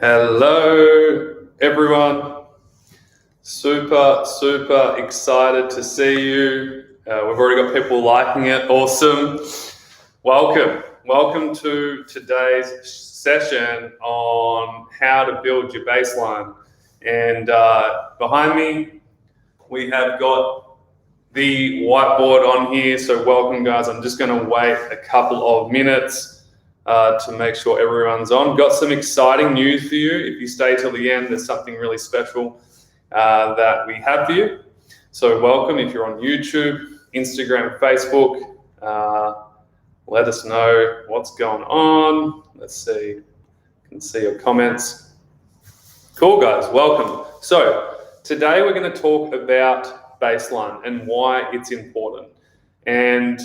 Hello, everyone. Super excited to see you. We've already got people liking it. Awesome. Welcome to today's session on how to build your baseline. And behind me, we have got the whiteboard on here. So welcome, guys. I'm just going to wait a couple of minutes to make sure everyone's on. Got some exciting news for you. If you stay till the end, there's something really special that we have for you. So welcome. If you're on YouTube, Instagram, Facebook, let us know what's going on. Let's see. I can see your comments. Cool, guys. Welcome. So today we're going to talk about baseline and why it's important. And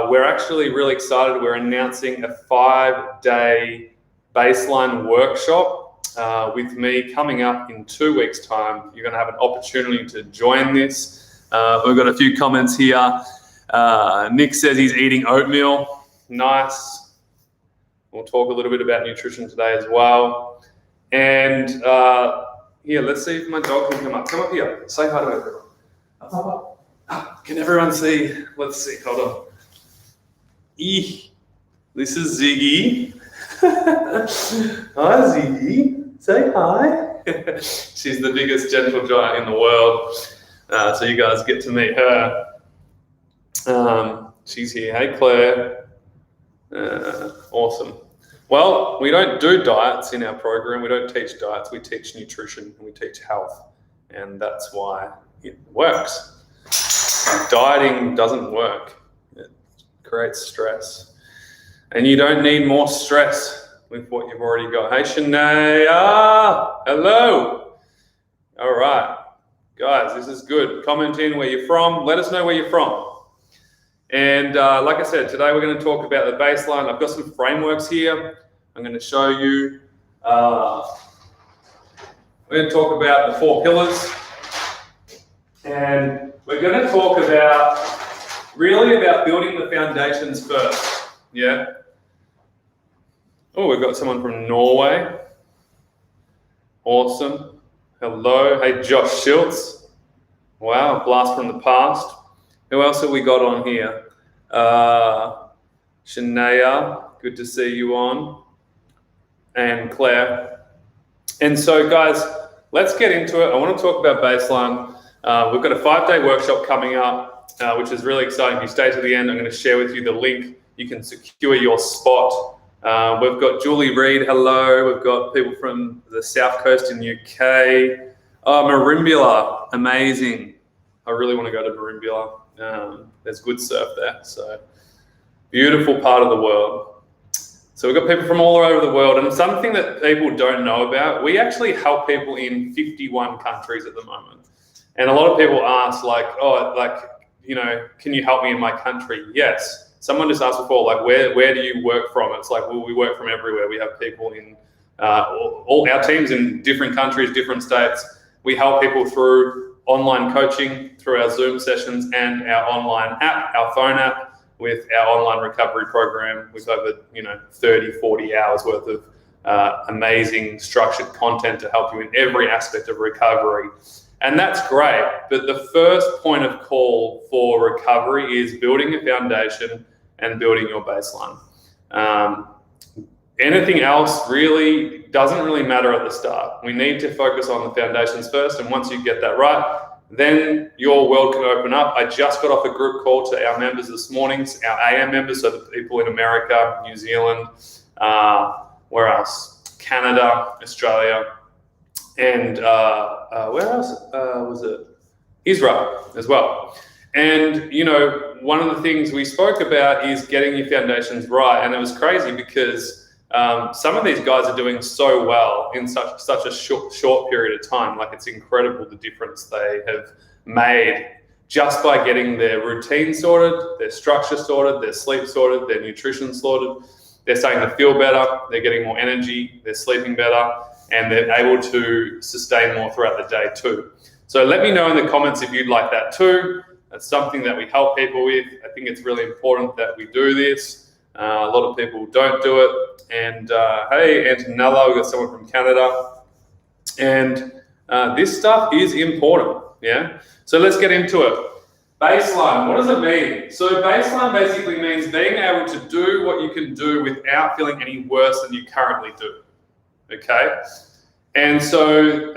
we're actually really excited. We're announcing a 5-day baseline workshop with me coming up in 2 weeks' time. You're going to have an opportunity to join this. We've got a few comments here. Nick says he's eating oatmeal. Nice. We'll talk a little bit about nutrition today as well. And here, let's see if my dog can come up. Come up here. Say hi to everyone. Can everyone see? Let's see. Hold on. This is Ziggy. Hi, Ziggy. Say hi. She's the biggest gentle giant in the world. So you guys get to meet her. She's here. Hey, Claire. Awesome. Well, we don't do diets in our program. We don't teach diets. We teach nutrition and we teach health. And that's why it works. Dieting doesn't work. It creates stress. And you don't need more stress with what you've already got. Hey, Shania. Hello. All right. Guys, this is good. Comment in where you're from. Let us know where you're from. And like I said, today we're going to talk about the baseline. I've got some frameworks here. I'm going to show you. We're going to talk about the 4 pillars. And we're going to talk really about building the foundations first. Yeah. Oh, we've got someone from Norway. Awesome. Hello. Hey, Josh Schultz. Wow, blast from the past. Who else have we got on here? Shania, good to see you on. And Claire. And so, guys, let's get into it. I want to talk about baseline. We've got a 5-day workshop coming up, which is really exciting. If you stay to the end, I'm going to share with you the link. You can secure your spot. We've got Julie Reed, hello. We've got people from the South Coast in UK. Merimbula, amazing. I really want to go to Merimbula. There's good surf there, so beautiful part of the world. So we've got people from all over the world, and something that people don't know about, we actually help people in 51 countries at the moment. And a lot of people ask, can you help me in my country? Yes. Someone just asked before, where do you work from? It's like, well, we work from everywhere. We have people in all our teams in different countries, different states. We help people through online coaching, through our Zoom sessions, and our online app, our phone app, with our online recovery program with over 30, 40 hours worth of amazing structured content to help you in every aspect of recovery. And that's great, but the first point of call for recovery is building a foundation and building your baseline. Anything else really doesn't really matter at the start. We need to focus on the foundations first, and once you get that right, then your world can open up. I just got off a group call to our members this morning, our AM members, so the people in America, New Zealand, where else? Canada, Australia, and where else was it? Israel as well. And, one of the things we spoke about is getting your foundations right. And it was crazy because some of these guys are doing so well in such a short period of time. Like, it's incredible the difference they have made just by getting their routine sorted, their structure sorted, their sleep sorted, their nutrition sorted. They're starting to feel better. They're getting more energy. They're sleeping better. And they're able to sustain more throughout the day too. So let me know in the comments if you'd like that too. That's something that we help people with. I think it's really important that we do this. A lot of people don't do it. And hey, Antonella, we've got someone from Canada. And this stuff is important, yeah? So let's get into it. Baseline, what does it mean? So baseline basically means being able to do what you can do without feeling any worse than you currently do, okay? And so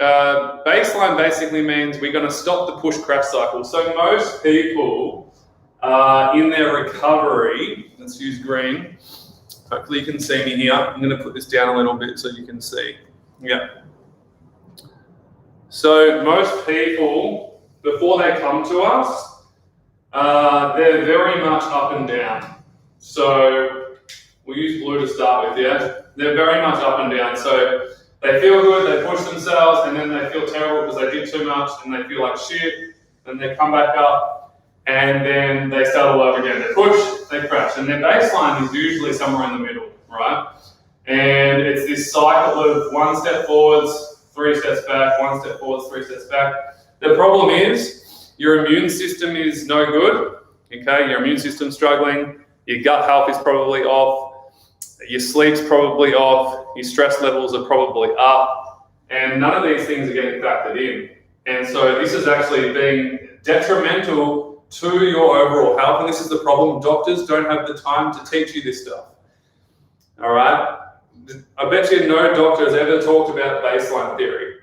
baseline basically means we're gonna stop the push-crash cycle. So most people in their recovery, let's use green, hopefully you can see me here. I'm gonna put this down a little bit so you can see, yeah. So most people, before they come to us, they're very much up and down. So we'll use blue to start with, yeah? They're very much up and down. So they feel good, they push themselves, and then they feel terrible because they did too much, and they feel like shit, and they come back up, and then they start all over again. They push, they crash, and their baseline is usually somewhere in the middle, right? And it's this cycle of 1 step forwards, 3 steps back, 1 step forwards, 3 steps back. The problem is, your immune system is no good, okay? Your immune system's struggling, your gut health is probably off, your sleep's probably off, your stress levels are probably up, and none of these things are getting factored in. And so this is actually being detrimental to your overall health, and this is the problem. Doctors don't have the time to teach you this stuff, all right? I bet you no doctor has ever talked about baseline theory.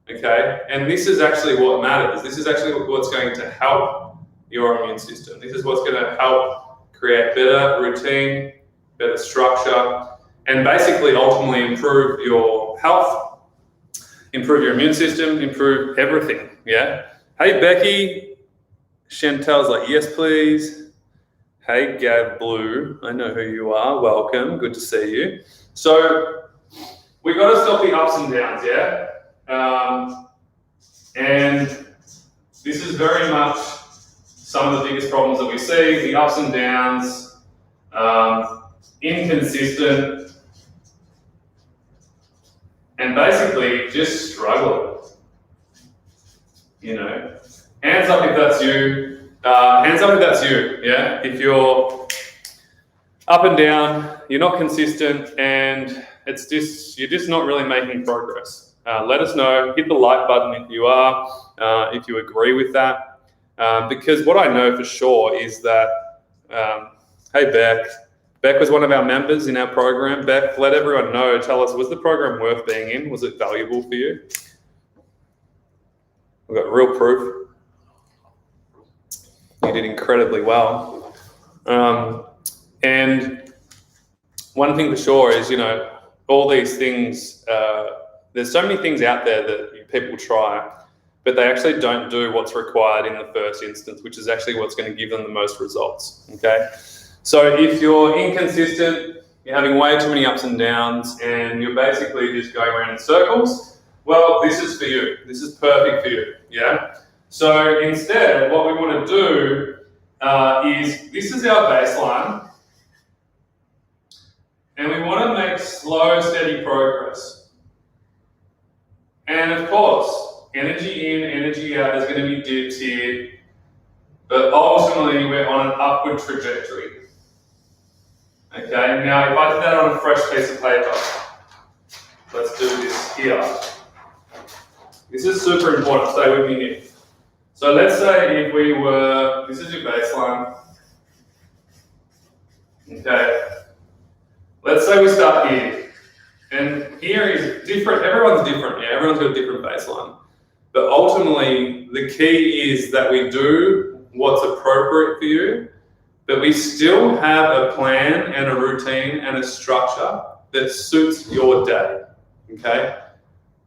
Okay, and this is actually what matters. This is actually what's going to help your immune system. This is what's going to help create better routine, better structure, and basically ultimately improve your health, improve your immune system, improve everything, yeah? Hey, Becky. Chantel's like, yes, please. Hey, Gav Blue. I know who you are. Welcome. Good to see you. So we got to stop the ups and downs, yeah? And this is very much some of the biggest problems that we see, the ups and downs, inconsistent, and basically just struggling, you know. Hands up if that's you, yeah? If you're up and down, you're not consistent, and you're just not really making progress. Let us know, hit the like button if you are, if you agree with that. Because what I know for sure is that, hey Beck was one of our members in our program. Beck, let everyone know, tell us, was the program worth being in? Was it valuable for you? We've got real proof. You did incredibly well. And one thing for sure is, you know, all these things, there's so many things out there that people try, but they actually don't do what's required in the first instance, which is actually what's going to give them the most results, okay? So if you're inconsistent, you're having way too many ups and downs, and you're basically just going around in circles, well, this is for you. This is perfect for you, yeah? So instead, what we want to do is, this is our baseline, and we want to make slow, steady progress. And of course, energy in, energy out, there's going to be dips here, but ultimately we're on an upward trajectory. Okay, now if I did that on a fresh piece of paper, let's do this here. This is super important, stay with me here. So let's say if we were, this is your baseline. Okay, let's say we start here. And here is different, everyone's different, yeah, everyone's got a different baseline. But ultimately, the key is that we do what's appropriate for you, but we still have a plan and a routine and a structure that suits your day, okay?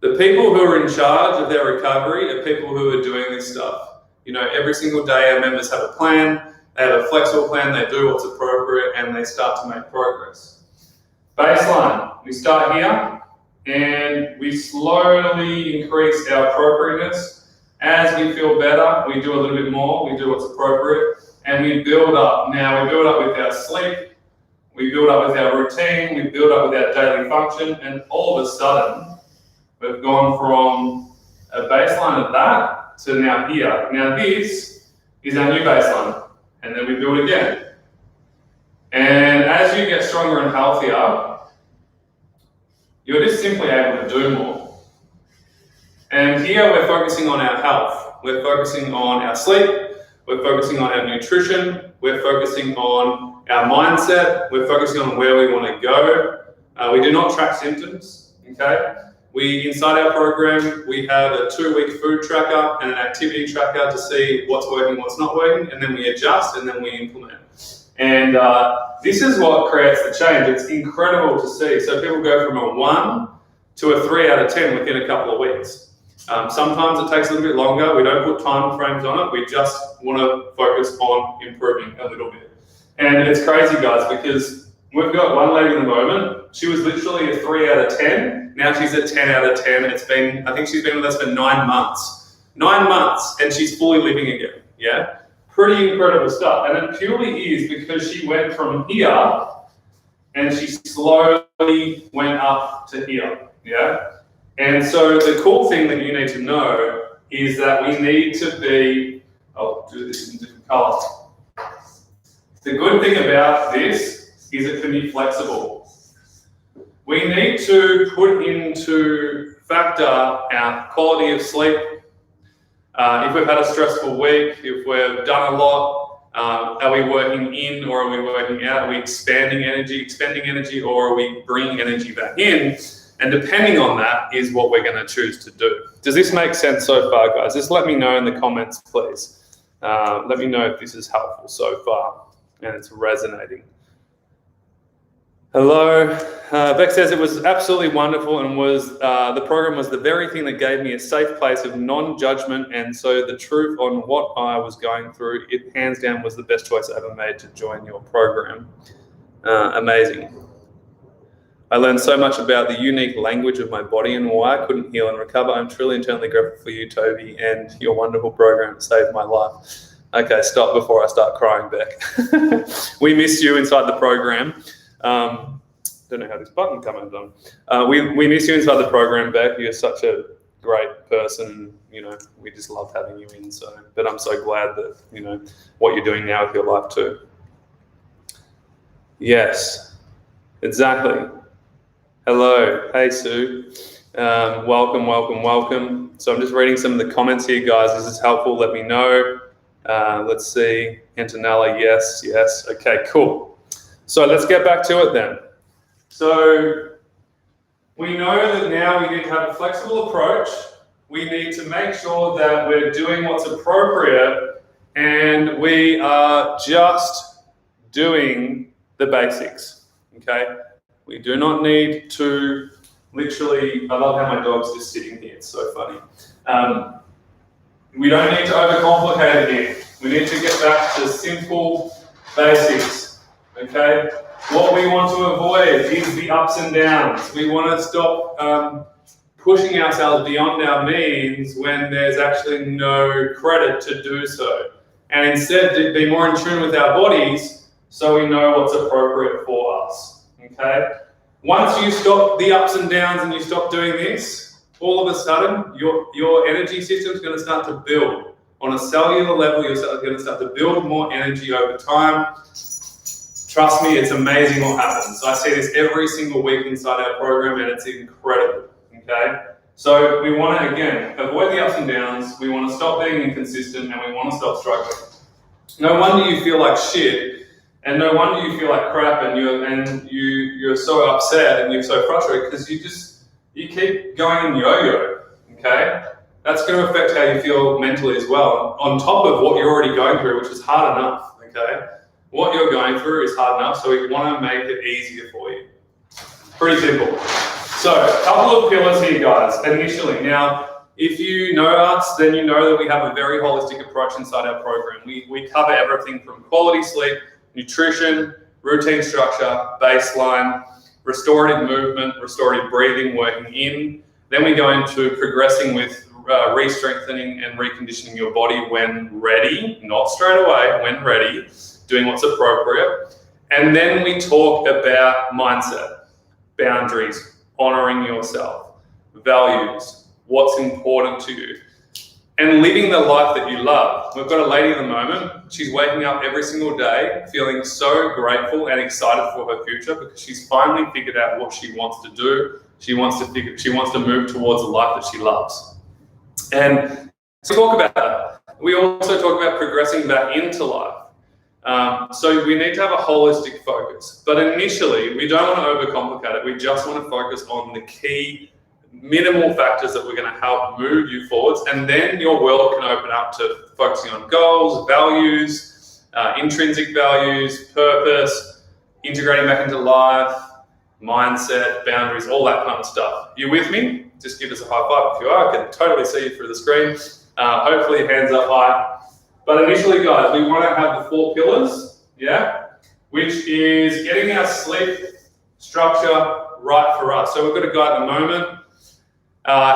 The people who are in charge of their recovery are people who are doing this stuff. You know, every single day our members have a plan, they have a flexible plan, they do what's appropriate, and they start to make progress. Baseline, we start here and we slowly increase our appropriateness. As we feel better, we do a little bit more, we do what's appropriate, and we build up. Now we build up with our sleep, we build up with our routine, we build up with our daily function, and all of a sudden, we've gone from a baseline of that to now here. Now this is our new baseline, and then we build again. And as as you get stronger and healthier, you're just simply able to do more. And here we're focusing on our health. We're focusing on our sleep. We're focusing on our nutrition. We're focusing on our mindset. We're focusing on where we want to go. We do not track symptoms, okay? Inside our program, we have a 2-week food tracker and an activity tracker to see what's working, what's not working, and then we adjust and then we implement. And this is what creates the change. It's incredible to see. So people go from a 1 to a 3 out of 10 within a couple of weeks. Sometimes it takes a little bit longer. We don't put time frames on it. We just want to focus on improving a little bit. And it's crazy, guys, because we've got one lady in the moment. She was literally a 3 out of 10. Now she's a 10 out of 10. I think she's been with us for 9 months. 9 months, and she's fully living again. Yeah? Pretty incredible stuff. And it purely is because she went from here and she slowly went up to here. Yeah? And so the cool thing that you need to know is that we need to be, I'll do this in different colors. The good thing about this is it can be flexible. We need to put into factor our quality of sleep. If we've had a stressful week, if we've done a lot, are we working in or are we working out? Are we expending energy, or are we bringing energy back in? And depending on that is what we're going to choose to do. Does this make sense so far, guys? Just let me know in the comments, please. Let me know if this is helpful so far and it's resonating. Hello. Beck says it was absolutely wonderful and the program was the very thing that gave me a safe place of non-judgment, and so the truth on what I was going through, it hands down was the best choice I ever made to join your program. Amazing. I learned so much about the unique language of my body and why I couldn't heal and recover. I'm truly internally grateful for you, Toby, and your wonderful program. It saved my life. Okay, stop before I start crying, Beck. We miss you inside the program. Don't know how this button comes undone. We miss you inside the program, Beck. You're such a great person. You know, we just love having you in. But I'm so glad that, you know, what you're doing now with your life too. Yes, exactly. Hello, hey Sue. Welcome. So I'm just reading some of the comments here, guys. Is this helpful? Let me know. Let's see. Antonella, yes. Okay, cool. So let's get back to it then. So we know that now we need to have a flexible approach. We need to make sure that we're doing what's appropriate and we are just doing the basics, okay? We do not need to literally, I love how my dog's just sitting here, it's so funny. We don't need to overcomplicate it here. We need to get back to simple basics, okay? What we want to avoid is the ups and downs. We want to stop pushing ourselves beyond our means when there's actually no credit to do so. And instead, to be more in tune with our bodies so we know what's appropriate for us, okay? Once you stop the ups and downs and you stop doing this, all of a sudden, your energy system is going to start to build. On a cellular level, you're going to start to build more energy over time. Trust me, it's amazing what happens. I see this every single week inside our program and it's incredible, okay? So we want to, again, avoid the ups and downs. We want to stop being inconsistent and we want to stop struggling. No wonder you feel like shit and no wonder you feel like crap and you're so upset and you're so frustrated because you keep going in yo-yo, okay? That's going to affect how you feel mentally as well, on top of what you're already going through, which is hard enough, okay? What you're going through is hard enough, so we want to make it easier for you. Pretty simple. So, a couple of pillars here, guys, initially. Now, if you know us, then you know that we have a very holistic approach inside our program. We cover everything from quality sleep, nutrition, routine structure, baseline, restorative movement, restorative breathing, working in. Then we go into progressing with re-strengthening and reconditioning your body when ready, not straight away, when ready, doing what's appropriate. And then we talk about mindset, boundaries, honoring yourself, values, what's important to you. and living the life that you love. We've got a lady at the moment, she's waking up every single day feeling so grateful and excited for her future because she's finally figured out what she wants to do. She wants to move towards a life that she loves. And we talk about that. We also talk about progressing back into life. So we need to have a holistic focus. But initially, we don't want to overcomplicate it. We just want to focus on the key minimal factors that we're going to help move you forwards, and then your world can open up to focusing on goals, values, intrinsic values, purpose, integrating back into life, mindset, boundaries, all that kind of stuff. You with me? Just give us a high five if you are. I can totally see you through the screen. Hopefully hands up high. But initially, guys, we want to have the 4 pillars, which is getting our sleep structure right for us. So we've got a guy at the moment.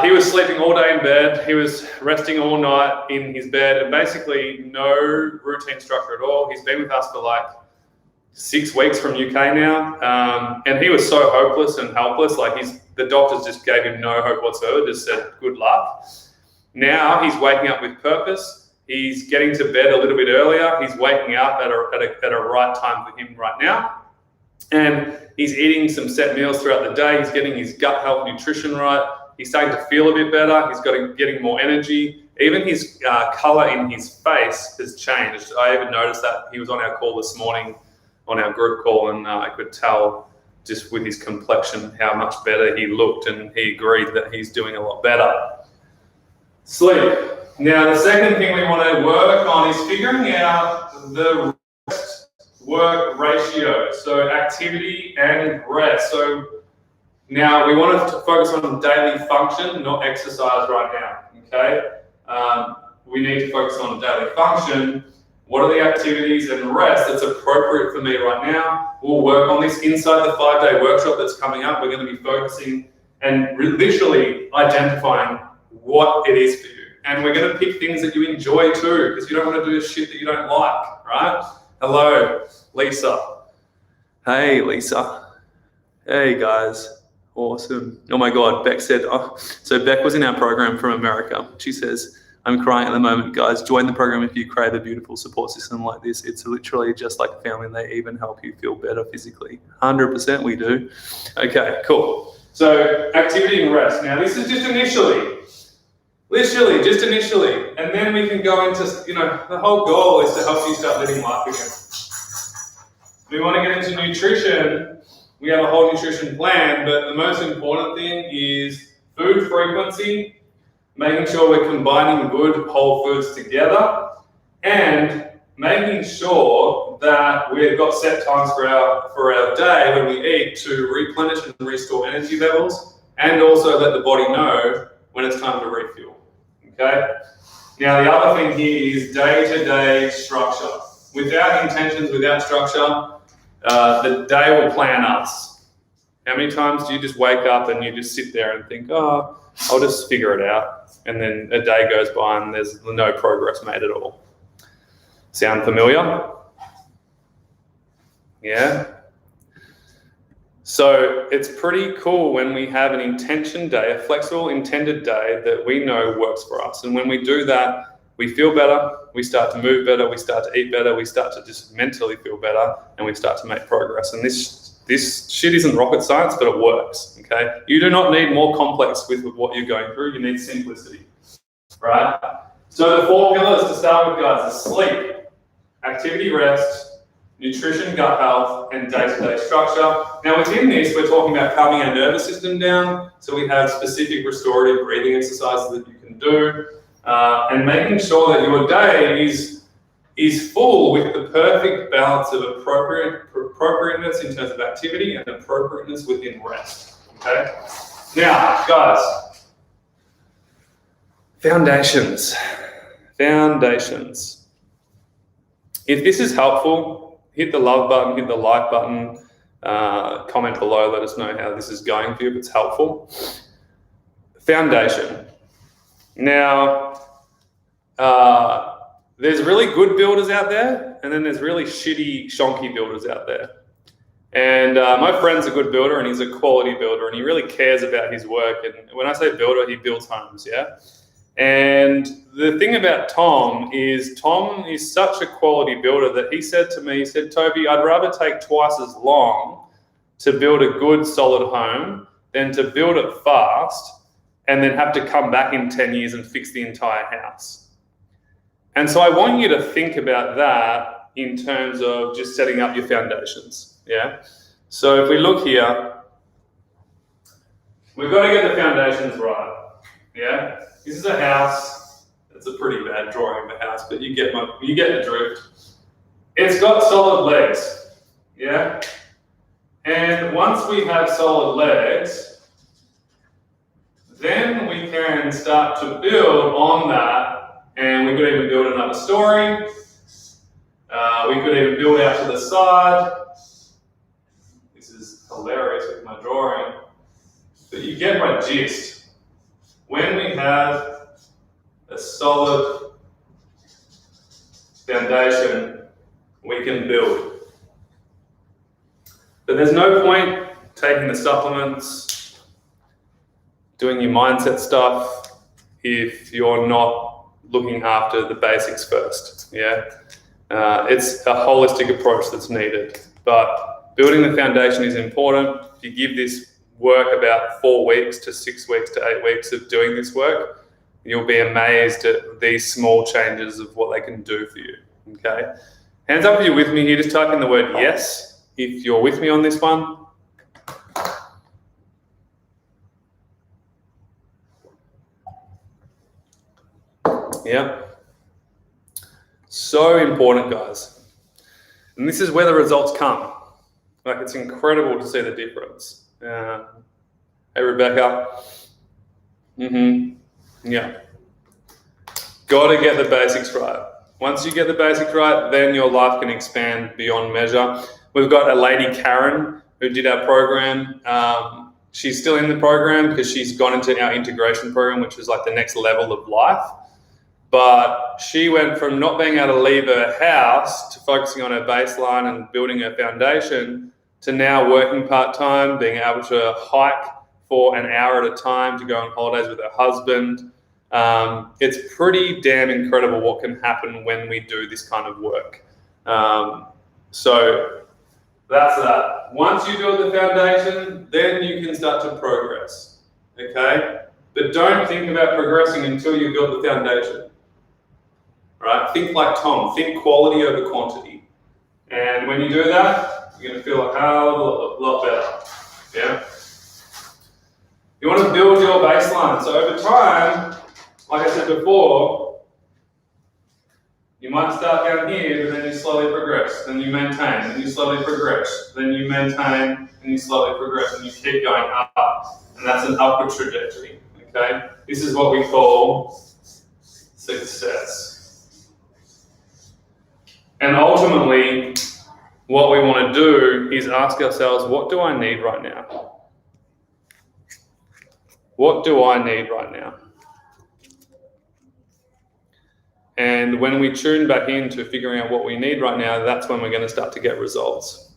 He was sleeping all day in bed. He was resting all night in his bed, and basically no routine structure at all. He's been with us for like 6 weeks from UK now, and he was so hopeless and helpless. Like the doctors just gave him no hope whatsoever. Just said good luck. Now he's waking up with purpose. He's getting to bed a little bit earlier. He's waking up at a right time for him right now, and he's eating some set meals throughout the day. He's getting his gut health nutrition right. He's starting to feel a bit better. He's getting more energy. Even his color in his face has changed. I even noticed that he was on our call this morning, on our group call, and I could tell just with his complexion how much better he looked, and he agreed that he's doing a lot better. Sleep. Now, the second thing we want to work on is figuring out the rest-work ratio, so activity and rest. So now we want to focus on daily function, not exercise right now, okay? We need to focus on daily function. What are the activities and rest that's appropriate for me right now? We'll work on this inside the 5-day workshop that's coming up. We're going to be focusing and literally identifying what it is for you. And we're going to pick things that you enjoy too, because you don't want to do shit that you don't like, right? Hello, Lisa. Hey, Lisa. Hey, guys. Awesome. Oh my God, Beck said, so Beck was in our program from America. She says, I'm crying at the moment, guys. Join the program if you crave a beautiful support system like this. It's literally just like a family. They even help you feel better physically. 100% we do. Okay, cool. So activity and rest. Now this is just initially. And then we can go into, the whole goal is to help you start living life again. We want to get into nutrition. We have a whole nutrition plan, but the most important thing is food frequency, making sure we're combining good whole foods together, and making sure that we've got set times for our day when we eat to replenish and restore energy levels, and also let the body know when it's time to refuel. Okay? Now the other thing here is day-to-day structure. Without intentions, without structure, the day will plan us. How many times do you just wake up and you just sit there and think, oh, I'll just figure it out, and then a day goes by and there's no progress made at all? Sound familiar? Yeah? So it's pretty cool when we have an intention day, a flexible intended day that we know works for us. And when we do that, we feel better, we start to move better, we start to eat better, we start to just mentally feel better, and we start to make progress. And this shit isn't rocket science, but it works, okay? You do not need more complex with what you're going through, you need simplicity, right? So the 4 pillars to start with, guys, are sleep, activity, rest, nutrition, gut health, and day-to-day structure. Now within this, we're talking about calming our nervous system down, so we have specific restorative breathing exercises that you can do, and making sure that your day is full with the perfect balance of appropriateness in terms of activity and appropriateness within rest, okay? Now, guys, foundations. If this is helpful, hit the love button, hit the like button, comment below, let us know how this is going for you if it's helpful. Foundation. Now, there's really good builders out there, and then there's really shitty, shonky builders out there. And my friend's a good builder, and he's a quality builder, and he really cares about his work. And when I say builder, he builds homes, yeah? And the thing about Tom is such a quality builder that he said to me, he said, Toby, I'd rather take twice as long to build a good solid home than to build it fast and then have to come back in 10 years and fix the entire house. And so I want you to think about that in terms of just setting up your foundations, yeah? So if we look here, we've got to get the foundations right, yeah? This is a house. It's a pretty bad drawing of a house, but you get the drift. It's got solid legs, yeah? And once we have solid legs, then we can start to build on that. And we could even build another story. We could even build out to the side. This is hilarious with my drawing. But you get my gist. When we have a solid foundation, we can build. But there's no point taking the supplements, doing your mindset stuff, if you're not looking after the basics first, yeah? It's a holistic approach that's needed, but building the foundation is important. If you give this work about 4 weeks to 6 weeks to 8 weeks of doing this work, you'll be amazed at these small changes of what they can do for you, okay? Hands up if you're with me here, just type in the word yes if you're with me on this one. Yeah. So important, guys. And this is where the results come. Like, it's incredible to see the difference. Hey, Rebecca. Yeah. Got to get the basics right. Once you get the basics right, then your life can expand beyond measure. We've got a lady, Karen, who did our program. She's still in the program because she's gone into our integration program, which is like the next level of life. But she went from not being able to leave her house to focusing on her baseline and building her foundation to now working part-time, being able to hike for an hour at a time to go on holidays with her husband. It's pretty damn incredible what can happen when we do this kind of work. So that's that. Once you build the foundation, then you can start to progress, okay? But don't think about progressing until you build the foundation. Right? Think like Tom, think quality over quantity. And when you do that, you're gonna feel a hell of a lot better, yeah? You wanna build your baseline. So over time, like I said before, you might start down here, but then you slowly progress, then you maintain, then you slowly progress, then you maintain, and you slowly progress, and you keep going up. And that's an upward trajectory, okay? This is what we call success. And ultimately, what we want to do is ask ourselves, what do I need right now? What do I need right now? And when we tune back into figuring out what we need right now, that's when we're going to start to get results.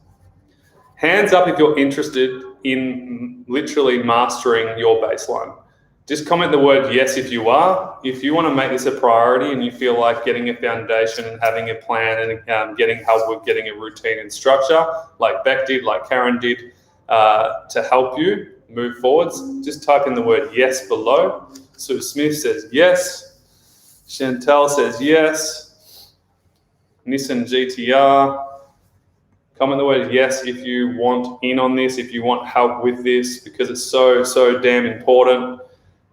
Hands up if you're interested in literally mastering your baseline. Just comment the word yes if you are. If you want to make this a priority and you feel like getting a foundation and having a plan and getting help with getting a routine and structure, like Beck did, like Karen did, to help you move forwards, just type in the word yes below. Sue Smith says yes. Chantel says yes. Nissan GTR. Comment the word yes if you want in on this, if you want help with this, because it's so damn important.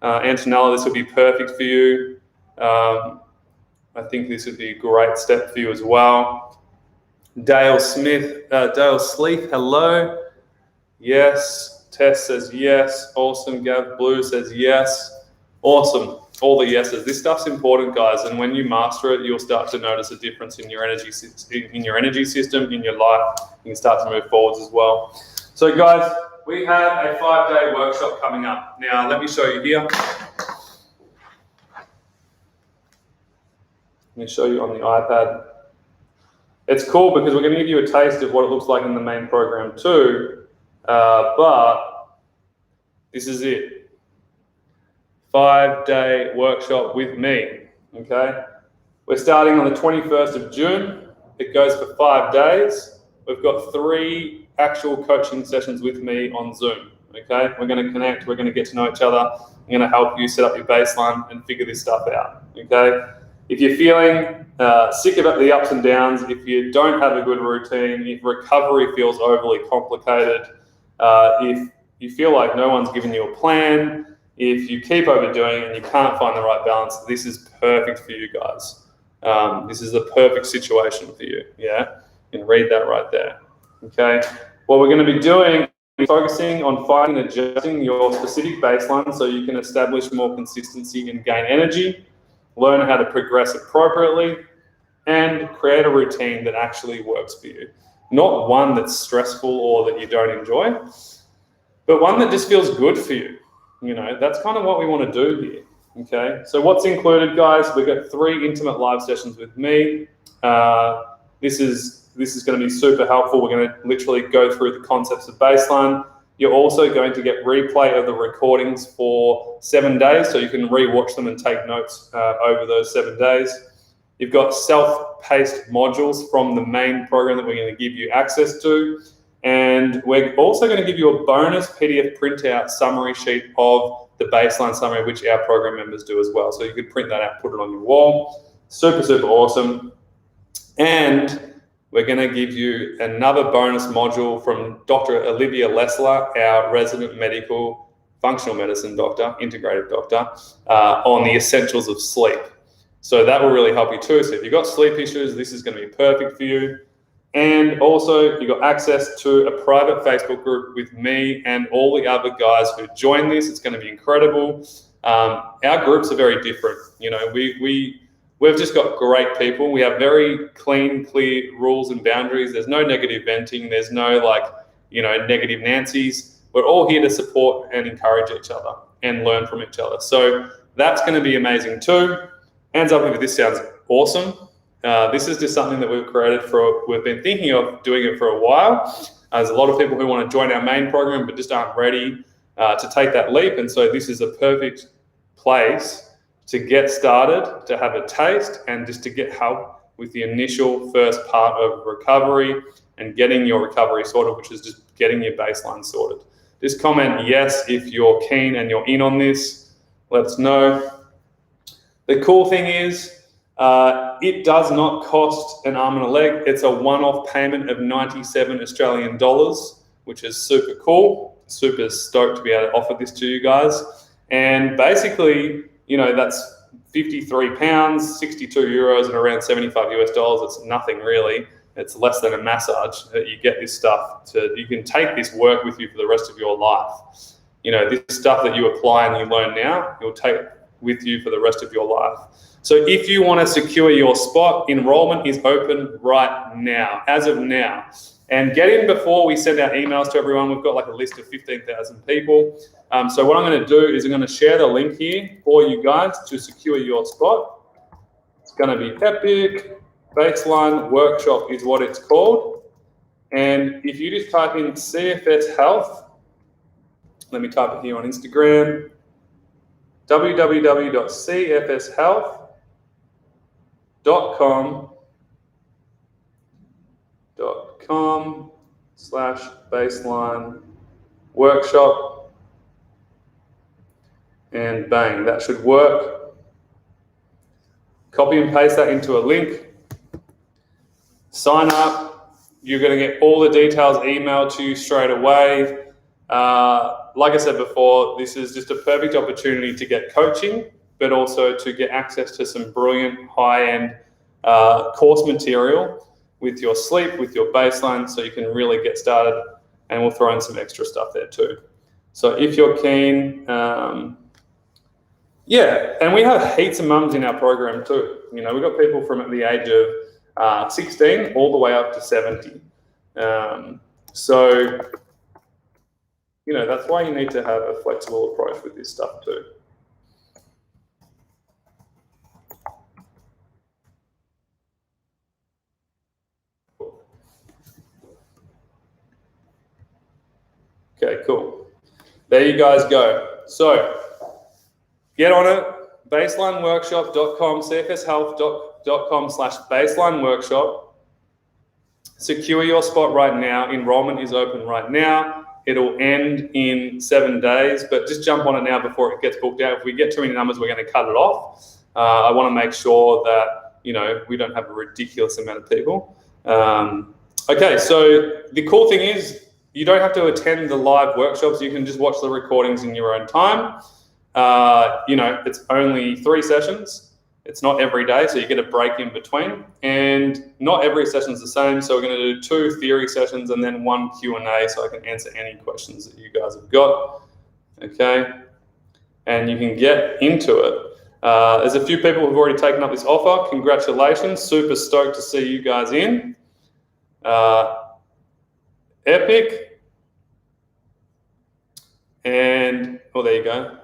Antonella, this would be perfect for you. I think this would be a great step for you as well. Dale Sleeth, hello. Yes. Tess says yes. Awesome. Gav Blue says yes. Awesome. All the yeses. This stuff's important, guys, and when you master it, you'll start to notice a difference in your energy system, in your life. You can start to move forwards as well. So, guys, we have a 5-day workshop coming up. Now, let me show you here. Let me show you on the iPad. It's cool because we're going to give you a taste of what it looks like in the main program too, but this is it. 5-day workshop with me, okay? We're starting on the 21st of June. It goes for 5 days. We've got 3 actual coaching sessions with me on Zoom, okay? We're gonna connect, we're gonna get to know each other. I'm gonna help you set up your baseline and figure this stuff out, okay? If you're feeling sick about the ups and downs, if you don't have a good routine, if recovery feels overly complicated, if you feel like no one's given you a plan, if you keep overdoing it and you can't find the right balance, this is perfect for you guys. This is the perfect situation for you, yeah? You can read that right there, okay? What we're gonna be doing is focusing on finding and adjusting your specific baseline so you can establish more consistency and gain energy, learn how to progress appropriately, and create a routine that actually works for you. Not one that's stressful or that you don't enjoy, but one that just feels good for you. You know, that's kind of what we want to do here, okay? So what's included, guys? We've got 3 intimate live sessions with me. This is going to be super helpful. We're going to literally go through the concepts of baseline. You're also going to get replay of the recordings for 7 days, so you can re-watch them and take notes over those 7 days. You've got self-paced modules from the main program that we're going to give you access to. And we're also going to give you a bonus PDF printout summary sheet of the baseline summary, which our program members do as well. So you could print that out, put it on your wall. Super, super awesome. And we're going to give you another bonus module from Dr. Olivia Lessler, our resident medical functional medicine doctor, integrative doctor, on the essentials of sleep. So that will really help you too. So if you've got sleep issues, this is going to be perfect for you. And also you've got access to a private Facebook group with me and all the other guys who join this. It's going to be incredible. Our groups are very different. You know, we've just got great people. We have very clean, clear rules and boundaries. There's no negative venting. There's no negative Nancy's. We're all here to support and encourage each other and learn from each other. So that's going to be amazing too. Hands up if this sounds awesome. This is just something that we've been thinking of doing it for a while. There's a lot of people who want to join our main program but just aren't ready to take that leap. And so this is a perfect place to get started, to have a taste, and just to get help with the initial first part of recovery and getting your recovery sorted, which is just getting your baseline sorted. Just comment yes if you're keen and you're in on this. Let us know. The cool thing is, it does not cost an arm and a leg. It's a one-off payment of 97 Australian dollars, which is super cool. Super stoked to be able to offer this to you guys. And basically, you know, that's 53 pounds, 62 euros, and around 75 US dollars. It's nothing really. It's less than a massage that you get this stuff you can take this work with you for the rest of your life. You know, this stuff that you apply and you learn now, you'll take with you for the rest of your life. So if you want to secure your spot, enrollment is open right now, as of now. And get in before we send out emails to everyone. We've got like a list of 15,000 people. So what I'm going to do is I'm going to share the link here for you guys to secure your spot. It's going to be Epic Baseline Workshop is what it's called. And if you just type in CFS Health, let me type it here on Instagram, www.cfshealth.com/baseline workshop, and bang, that should work. Copy and paste that into a link. Sign up. You're going to get all the details emailed to you straight away. Like I said before, this is just a perfect opportunity to get coaching, but also to get access to some brilliant high-end course material with your sleep, with your baseline, so you can really get started, and we'll throw in some extra stuff there too. So if you're keen, yeah, and we have heaps of mums in our program too. You know, we've got people from the age of 16 all the way up to 70. So, you know, that's why you need to have a flexible approach with this stuff too. Okay, cool. There you guys go. So get on it. Baselineworkshop.com, cfshealth.com/baselineworkshop. Secure your spot right now. Enrollment is open right now. It'll end in 7 days, but just jump on it now before it gets booked out. If we get too many numbers, we're going to cut it off. I want to make sure that, we don't have a ridiculous amount of people. Okay, so the cool thing is you don't have to attend the live workshops. You can just watch the recordings in your own time. It's only 3 sessions. It's not every day, so you get a break in between. And not every session is the same, so we're going to do 2 theory sessions and then 1 Q&A, so I can answer any questions that you guys have got. Okay, and you can get into it. There's a few people who've already taken up this offer. Congratulations, super stoked to see you guys in. Epic. And, there you go.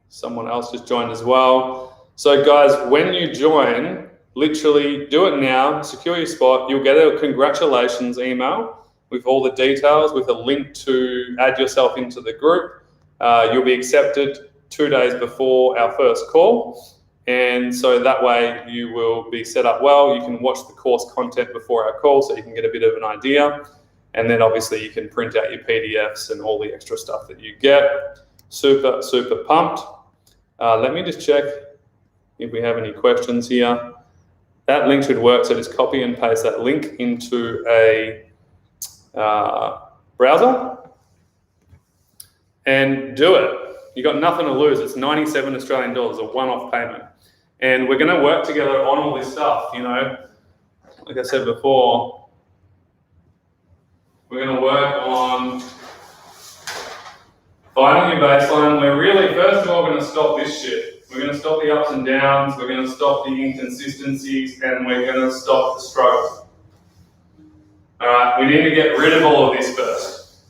Someone else just joined as well. So guys, when you join, literally do it now, secure your spot. You'll get a congratulations email with all the details, with a link to add yourself into the group. You'll be accepted 2 days before our first call. And so that way you will be set up well. You can watch the course content before our call so you can get a bit of an idea. And then obviously you can print out your PDFs and all the extra stuff that you get. Super, super pumped. Let me just check if we have any questions here. That link should work, so just copy and paste that link into a browser and do it. You got nothing to lose. It's 97 Australian dollars, a one-off payment. And we're gonna work together on all this stuff, like I said before, we're gonna work on finding your baseline. We're really, first of all, gonna stop this shit. We're going to stop the ups and downs, we're going to stop the inconsistencies, and we're going to stop the struggle. All right, we need to get rid of all of this first.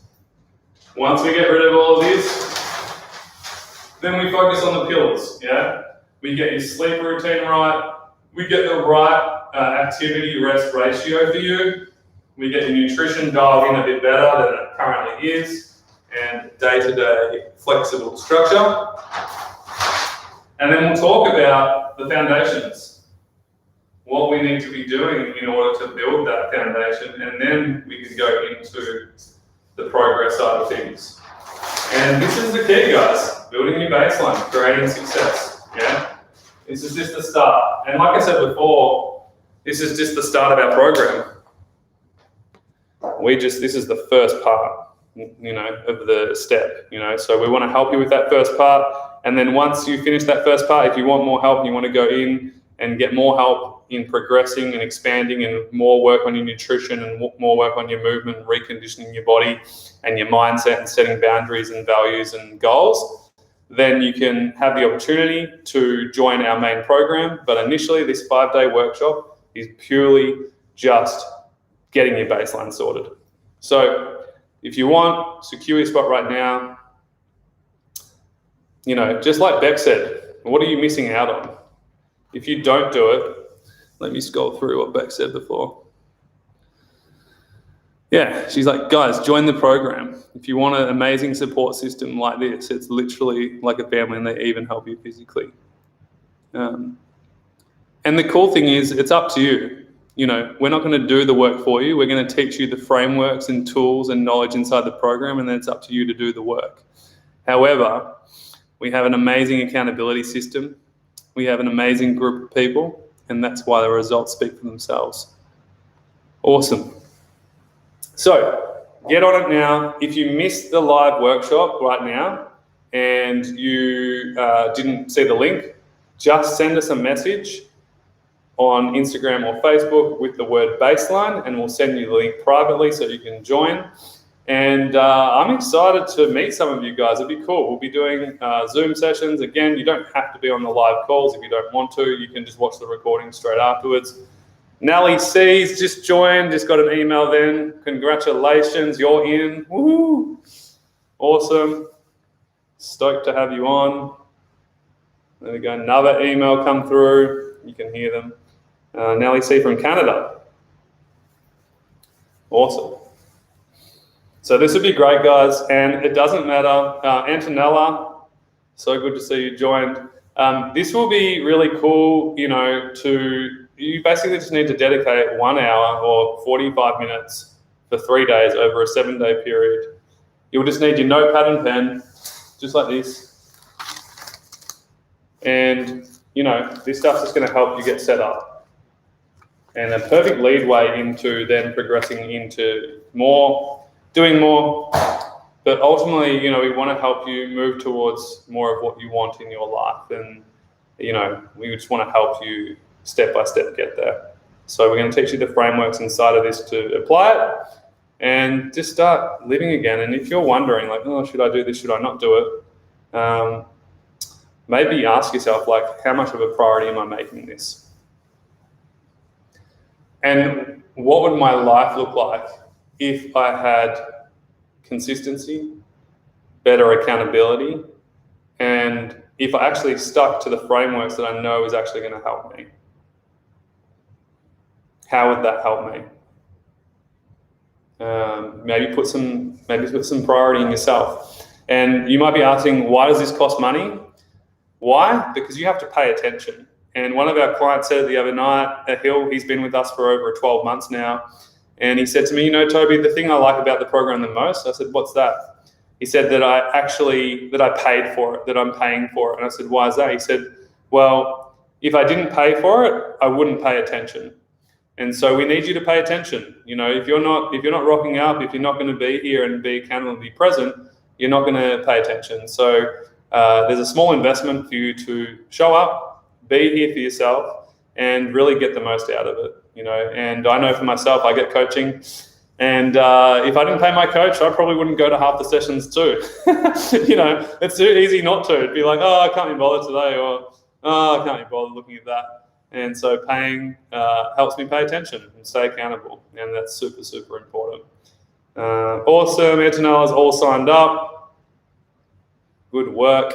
Once we get rid of all of this, then we focus on the pillars, yeah? We get your sleep routine right, we get the right activity-rest ratio for you, we get your nutrition dialed in a bit better than it currently is, and day-to-day flexible structure. And then we'll talk about the foundations, what we need to be doing in order to build that foundation, and then we can go into the progress side of things. And this is the key, guys, building your baseline, creating success, yeah? This is just the start. And like I said before, this is just the start of our program. This is the first part, of the step, so we want to help you with that first part. And then once you finish that first part, if you want more help and you want to go in and get more help in progressing and expanding and more work on your nutrition and more work on your movement and reconditioning your body and your mindset and setting boundaries and values and goals, then you can have the opportunity to join our main program. But initially, this 5-day workshop is purely just getting your baseline sorted. So if you want, secure your spot right now. Just like Beck said, what are you missing out on? If you don't do it, let me scroll through what Beck said before. Yeah, she's like, guys, join the program. If you want an amazing support system like this, it's literally like a family and they even help you physically. And the cool thing is, it's up to you. We're not going to do the work for you. We're going to teach you the frameworks and tools and knowledge inside the program, and then it's up to you to do the work. However, we have an amazing accountability system. We have an amazing group of people, and that's why the results speak for themselves. Awesome. So get on it now. If you missed the live workshop right now and you didn't see the link, just send us a message on Instagram or Facebook with the word baseline, and we'll send you the link privately so you can join. And I'm excited to meet some of you guys. It'd be cool. We'll be doing Zoom sessions. Again, you don't have to be on the live calls if you don't want to. You can just watch the recording straight afterwards. Nelly C's just joined, just got an email then. Congratulations, you're in. Woohoo! Awesome. Stoked to have you on. There we go, another email come through. You can hear them. Nelly C from Canada. Awesome. So this would be great, guys, and it doesn't matter. Antonella, so good to see you joined. This will be really cool, you basically just need to dedicate 1 hour or 45 minutes for 3 days over a 7-day period. You'll just need your notepad and pen, just like this. And, this stuff's just going to help you get set up. And a perfect lead way into then progressing into doing more. But ultimately, we want to help you move towards more of what you want in your life. And, we just want to help you step by step get there. So we're going to teach you the frameworks inside of this to apply it and just start living again. And if you're wondering, like, oh, should I do this? Should I not do it? Maybe ask yourself, like, how much of a priority am I making this? And what would my life look like if I had consistency, better accountability, and if I actually stuck to the frameworks that I know is actually going to help me? How would that help me? Maybe put some priority in yourself. And you might be asking, why does this cost money? Why? Because you have to pay attention. And one of our clients said the other night, Hill, he's been with us for over 12 months now. And he said to me, Toby, the thing I like about the program the most, I said, what's that? He said that I paid for it, that I'm paying for it. And I said, why is that? He said, well, if I didn't pay for it, I wouldn't pay attention. And so we need you to pay attention. If you're not rocking up, if you're not going to be here and be accountable and be present, you're not going to pay attention. So there's a small investment for you to show up, be here for yourself, and really get the most out of it. And I know for myself, I get coaching, and if I didn't pay my coach, I probably wouldn't go to half the sessions too. It's too easy not to. It'd be like, oh, I can't be bothered today, or oh, I can't be bothered looking at that. And so paying helps me pay attention and stay accountable, and that's super, super important. Awesome, Antonella's all signed up. Good work.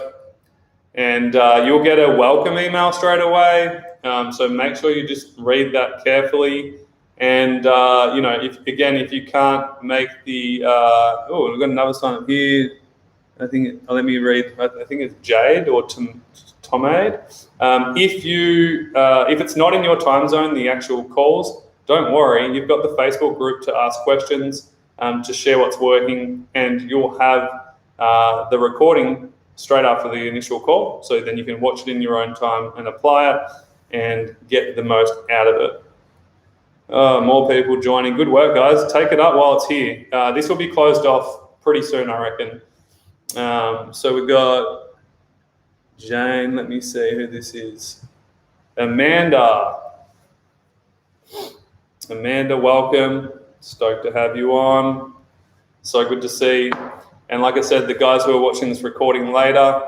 And you'll get a welcome email straight away. So make sure you just read that carefully. And, if you can't make the, we've got another sign up here. Let me read. I think it's Jade or Tomade. If it's not in your time zone, the actual calls, don't worry. You've got the Facebook group to ask questions, to share what's working, and you'll have the recording straight after the initial call. So then you can watch it in your own time and apply it and get the most out of it. More people joining. Good work, guys. Take it up while it's here. This will be closed off pretty soon, I reckon. So we've got Jane. Let me see who this is. Amanda, welcome. Stoked to have you on. So good to see. And like I said, the guys who are watching this recording later,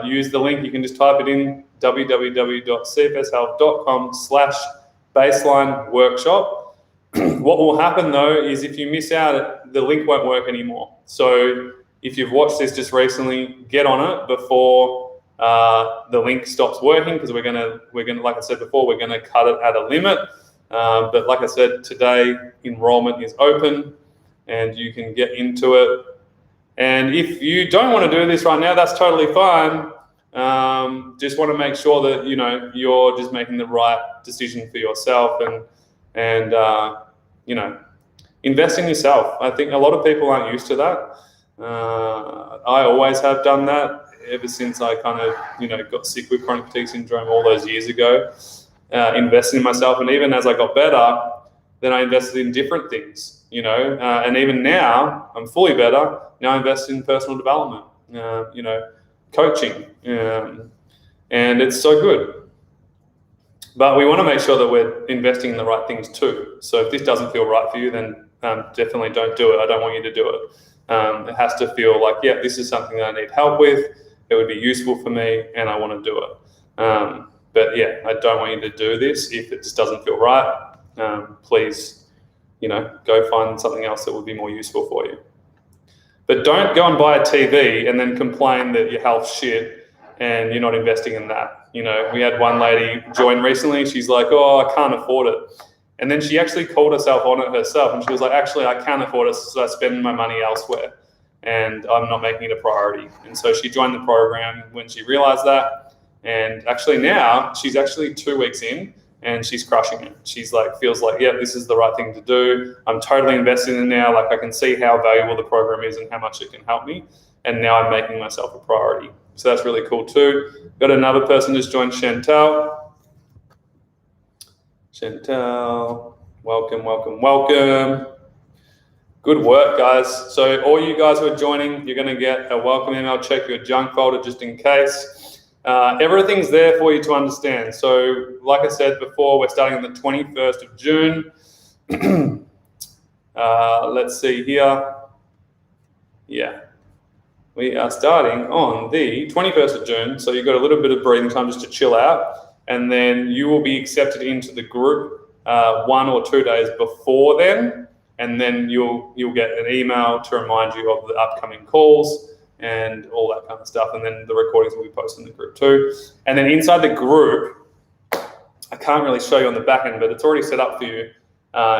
use the link. You can just type it in, www.cfshealth.com/baseline workshop. What will happen though is if you miss out, the link won't work anymore. So if you've watched this just recently, get on it before the link stops working, because we're gonna, like I said before, we're gonna cut it at a limit. But like I said, today enrollment is open and you can get into it. And if you don't want to do this right now, that's totally fine. Just want to make sure that you're just making the right decision for yourself and invest in yourself. I think a lot of people aren't used to that. I always have done that ever since I kind of got sick with chronic fatigue syndrome all those years ago. Invested in myself, and even as I got better, then I invested in different things. And even now I'm fully better. Now I invest in personal development, coaching, and it's so good. But we want to make sure that we're investing in the right things too. So if this doesn't feel right for you, then definitely don't do it. I don't want you to do it. It has to feel like, yeah, this is something that I need help with. It would be useful for me, and I want to do it. But yeah, I don't want you to do this if it just doesn't feel right. Please, go find something else that would be more useful for you. But don't go and buy a TV and then complain that your health's shit and you're not investing in that. We had one lady join recently. She's like, oh, I can't afford it. And then she actually called herself on it herself. And she was like, actually, I can't afford it, so I spend my money elsewhere. And I'm not making it a priority. And so she joined the program when she realized that. And actually now she's actually 2 weeks in and she's crushing it. She's like, feels like, yeah, this is the right thing to do. I'm totally invested in it now. Like I can see how valuable the program is and how much it can help me. And now I'm making myself a priority. So that's really cool too. Got another person just joined, Chantal. Chantal, welcome, welcome, welcome. Good work, guys. So all you guys who are joining, you're going to get a welcome email. Check your junk folder just in case. Everything's there for you to understand. So like I said before, we're starting on the 21st of June. Let's see here. Yeah. We are starting on the 21st of June. So you've got a little bit of breathing time just to chill out. And then you will be accepted into the group 1 or 2 days before then. And then you'll get an email to remind you of the upcoming calls and all that kind of stuff. And then the recordings will be posted in the group too. And then inside the group, I can't really show you on the back end, but it's already set up for you.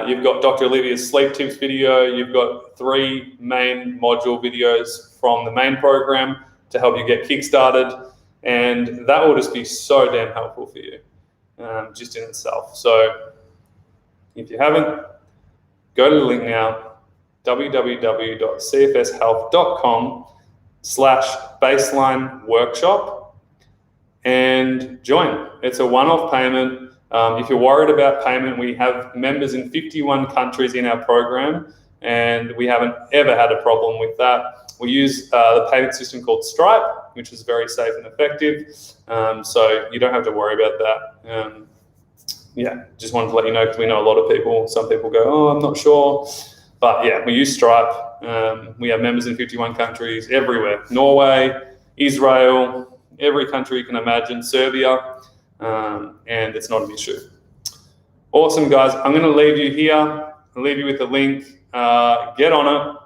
You've got Dr. Olivia's sleep tips video. You've got 3 main module videos from the main program to help you get kickstarted. And that will just be so damn helpful for you just in itself. So if you haven't, go to the link now, www.cfshealth.com/baseline workshop and join. It's a one-off payment. If you're worried about payment, we have members in 51 countries in our program, and we haven't ever had a problem with that. We use the payment system called Stripe, which is very safe and effective, so you don't have to worry about that. Yeah, just wanted to let you know because we know a lot of people. Some people go, oh, I'm not sure. But yeah, we use Stripe. We have members in 51 countries, everywhere. Norway, Israel, every country you can imagine, Serbia, and it's not an issue. Awesome, guys. I'm going to leave you here. I'll leave you with the link. Get on it.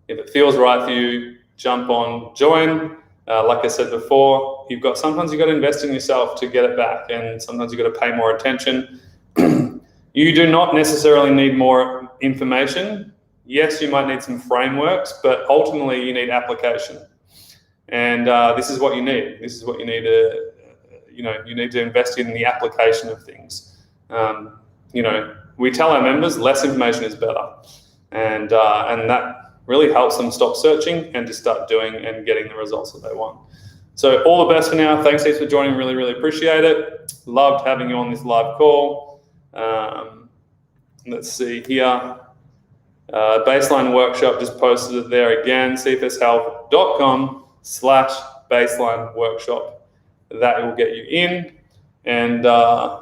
If it feels right for you, jump on, join. Like I said before, sometimes you've got to invest in yourself to get it back, and sometimes you've got to pay more attention. You do not necessarily need more information. Yes, you might need some frameworks, but ultimately you need application. And this is what you need. This is what you need to, you need to invest in the application of things. We tell our members less information is better, and that really helps them stop searching and just start doing and getting the results that they want. So all the best for now. Thanks heaps for joining. Really, really appreciate it. Loved having you on this live call. Let's see here. Baseline workshop, just posted it there again, cfshealth.com/baseline workshop. That will get you in, and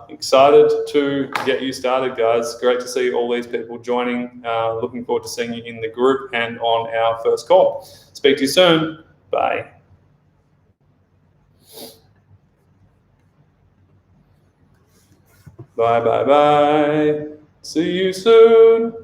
excited to get you started, guys. Great to see all these people joining. Looking forward to seeing you in the group and on our first call. Speak to you soon. Bye. Bye, bye, bye. See you soon.